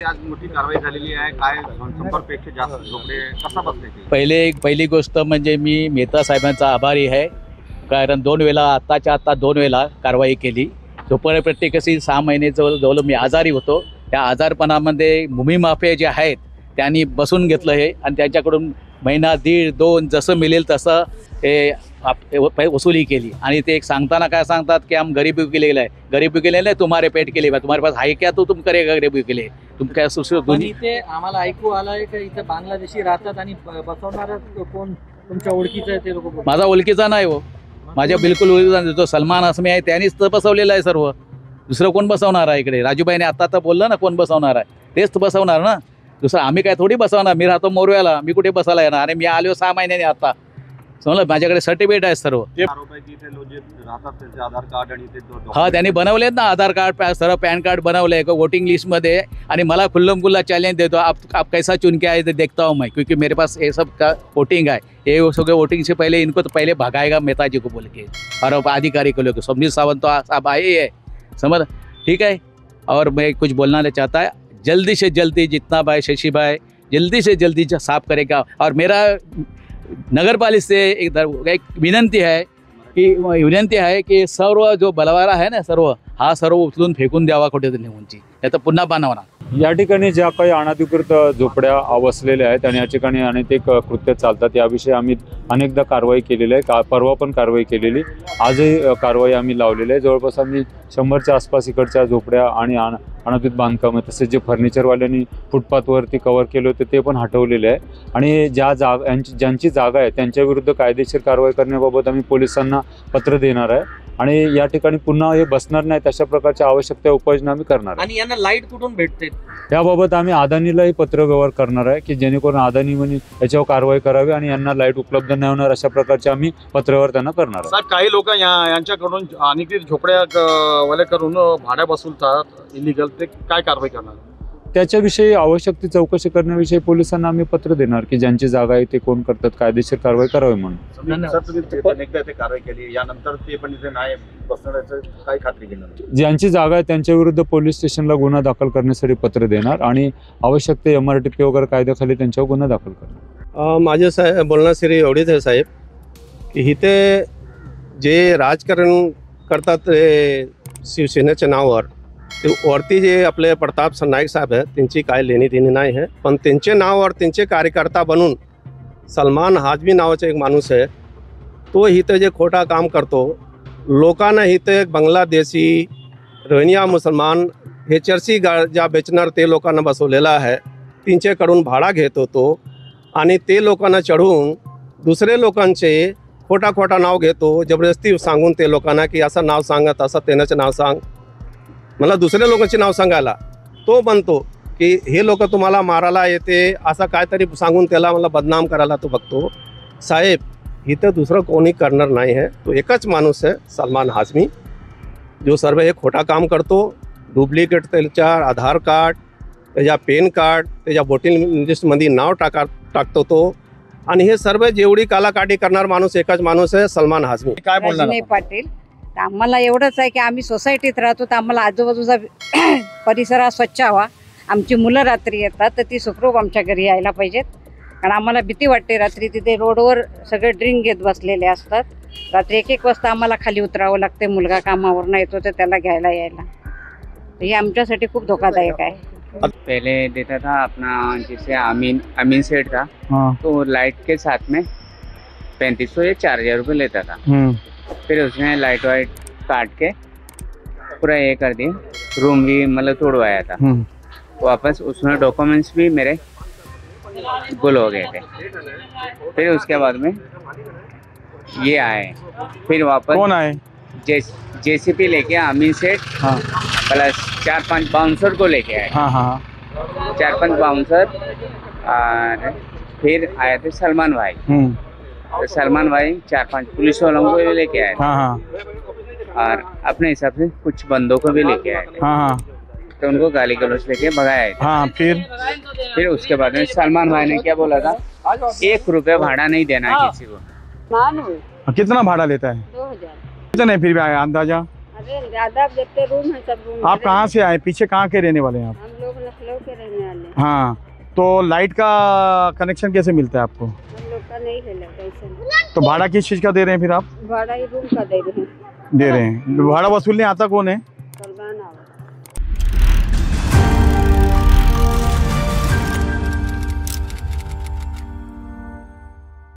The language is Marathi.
आज मोठी कारवाई झालेली आहे. काय 100 पेक्षा जास्त झोपडे कसा बसले ते? पहिली गोष्ट म्हणजे मी मेहता साहेबांचा आभारी आहे, कारण 2 वेळा आत्ताच्या आत्ता 2 वेळा कारवाई केली. जोपर्यंत प्रत्येकाशी 6 महिने जवळ मी आजारी होतो, त्या आजारपणामध्ये भूमी माफिया जे आहेत त्यांनी बसून घेतलं हे आणि त्यांच्याकडून महिना दीड 2 जसं मिळेल तसं हे वसुली केली. आणि ते एक सांगताना काय सांगतात की हम गरीबी के लिए है, गरीबी के लिए नहीं तुम्हारे पेट के लिए, तुम्हारे पास है क्या तो तुम करेगा गरीबी के लिए, तुम क्या दुनिया. इथे आम्हाला ऐकू आलंय की इथे बांगलादेशी राहतात आणि बसवणार कोण तुमच्या ओळखीचं आहे ते लोक? माझा ओळखीचा नाही हो, माझ्या बिलकुल ओळखीचा नाही. जो सलमान हसमी आहे त्यांनीच तर बसवलेलं आहे सर्व. दुसरं कोण बसवणार आहे इकडे? राजूबाईने आता तर बोललं ना कोण बसवणार आहे, तेच तर बसवणार ना. दुसरं आम्ही काय थोडी बसवणार. मी राहतो मोरव्याला, मी कुठे बसायला येणार? आणि मी आलो 6 महिन्याने आता. समजलं, माझ्याकडे सर्टिफिकेट आहे सर्व. आरोप आहे की इथे लोक जे राहतात त्याचे आधार कार्ड आणि ते हा त्यांनी बनवलेत ना, आधार कार्ड सर्व पॅन कार्ड बनवले वोटिंग लिस्ट मध्ये. आणि मला खुल्लम खुल्ला चॅलेंज देतो, आप कैसा चुन के आए तो देखता हूँ मैं, क्योंकि मेरे पास ये सब का वोटिंग है. ये सगळे वोटिंग से पहले इनको तो पहले भगाएगा मेहता जी को बोल के, और अधिकारी को लेकर संजीव सावंत तो साहब आए ही है, समझ ठीक है. और मैं कुछ बोलना चाहता है, जल्दी से जल्दी जितना भाई शशि भाई जल्दी से जल्दी साफ करेगा. और मेरा नगर पालिका से एक विनंती है की सर्व जो बलवारा आहे ना सर्व उचलून फेकून द्यावा कुठेतरी निघूनची, नाही तर पुन्हा बनवणार. या ठिकाणी ज्या काही अनधिकृत झोपड्या वसलेल्या आहेत आणि या ठिकाणी अनैतिक कृत्य चालतात याविषयी आम्ही अनेकदा कारवाई केलेली आहे. परवा पण कारवाई केलेली, आजही कारवाई आम्ही लावलेली आहे. जवळपास आम्ही 100च्या आसपास इकडच्या झोपड्या आणि अनधिकृत बांधकाम तसेच जे फर्निचरवाल्यांनी फुटपाथवरती कव्हर केले होते ते पण हटवलेले आहे. आणि ज्यांची जागा आहे त्यांच्या विरुद्ध कायदेशीर कारवाई करण्याबाबत आम्ही पोलिसांना पत्र देणार आहे. आणि या ठिकाणी पुन्हा हे बसणार नाहीत अशा प्रकारच्या आवश्यक त्या उपाययोजना आम्ही करणार. आणि यांना लाईट कुठून भेटते याबाबत आम्ही अदानीलाही पत्र व्यवहार करणार आहे की जेणेकरून अदानी म्हणजे याच्यावर कारवाई करावी आणि यांना लाईट उपलब्ध नाही होणार अशा प्रकारचे आम्ही पत्रव्यवहार त्यांना करणार आहे. साहेब, काही लोक यांच्याकडून अनधिकृत झोपड्या वाले करून भाड्या बसवतात इलिगल, ते काय कारवाई करणार? त्याच्याविषयी आवश्यक ती चौकशी करण्याविषयी पोलिसांना आम्ही पत्र देणार की ज्यांची जागा आहे ते कोण करतात कायदेशीर कारवाई करावी म्हणून. सर, तुम्ही एकदा ते कारवाई केली, यानंतर ते पण इथे नाही बसण्याचं काय खात्री घेणार? ज्यांची जागा आहे त्यांच्या विरुद्ध पोलीस स्टेशनला गुन्हा दाखल करण्यासाठी पत्र देणार आणि आवश्यक ते MRTP वगैरे कायद्याखाली त्यांच्यावर गुन्हा दाखल करणार. माझे साहेब बोलण्यासाठी एवढीच आहे साहेब की इथे जे राजकारण करतात ते शिवसेनेच्या नावावर, ते वरती जे आपले प्रताप नाईक साहेब आहेत त्यांची काय लेणी देणी नाही आहे. पण त्यांचे नावावर त्यांचे कार्यकर्ता बनून सलमान हाजमी नावाचा एक माणूस आहे, तो इथं जे खोटा काम करतो, लोकांना इथं एक बांगलादेशी रोहिंग्या मुसलमान हे चर्ची ज्या बेचणार ते लोकांना बसवलेला आहे. त्यांच्याकडून भाडा घेत होतो आणि ते लोकांना चढवून दुसरे लोकांचे खोटा नाव घेतो, जबरदस्ती सांगून ते लोकांना की असं नाव सांगा तसं त्याचं नाव सांग, मला दुसऱ्या लोकांचे नाव सांगायला तो बनतो की हे लोक तुम्हाला मारायला येते असं काहीतरी सांगून त्याला मला बदनाम करायला तो बघतो. साहेब, इथं दुसरं कोणी करणार नाही आहे, तो एकच माणूस आहे सलमान हाजमी, जो सर्व हे खोटा काम करतो. डुप्लिकेट त्याच्या आधार कार्ड, त्याच्या पॅन कार्ड, त्याच्या वोटिंग लिस्टमध्ये नाव टाकतो तो. आणि हे सर्व जेवढी कालाकाटी करणार माणूस एकच माणूस आहे, सलमान हाजमी. काय बोलणार पाटील? आम्हाला एवढंच आहे की आम्ही सोसायटीत राहतो, तर आम्हाला आजूबाजूचा परिसर स्वच्छ हवा. आमची मुलं रात्री येतात तर ती सुखरूप आमच्या घरी यायला पाहिजेत, कारण आम्हाला भीती वाटते. रात्री तिथे रोडवर सगळे ड्रिंक घेत बसलेले असतात. रात्री 1-1 वाजता आम्हाला खाली उतरावं लागते, मुलगा कामावरनं येतो तर त्याला घ्यायला यायला. हे आमच्यासाठी खूप धोकादायक आहे. पहले देता था अपना, जैसे अमीन सेठ था, तो लाइट के साथ में 3500 या 4000 रुपये लेता था. फिर उसने लाइट वाइट काट के पूरा ये कर दिया, रूम भी मतलब तोड़वाया था. वापस उसमें डॉक्यूमेंट्स भी मेरे गुल हो गए थे. फिर उसके बाद में ये आए, फिर वापस कौन आए? JCP लेके अमीन सेठ प्लस 4-5 बाउंसर को लेके आए. 4-5 बाउंसर. और फिर आए थे सलमान भाई, तो सलमान भाई 4-5 पुलिस वालों को भी लेके आए थे. और अपने हिसाब से कुछ बंदों को भी लेके आए थे. तो उनको गाली गलौज लेके भगाया थे. फिर उसके बाद में सलमान भाई ने क्या बोला था, 1 रुपया भाड़ा नहीं देना है किसी को. कितना भाड़ा लेता है? 2000. कितना है फिर भी अंदाजा? अरे ज्यादा देते, रूम है सब रूम. आप कहाँ से आए? पीछे कहाँ के रहने वाले हैं आप? हम लोग लखनऊ के रहने वाले हाँ, तो लाइट का कनेक्शन कैसे मिलता है आपको? हम लोग का नहीं है पैसा, तो भाड़ा किस चीज़ का दे रहे हैं फिर आप? भाड़ा ही रूम का दे रहे हैं। दे रहे हैं, भाड़ा वसूलने आता कौन है?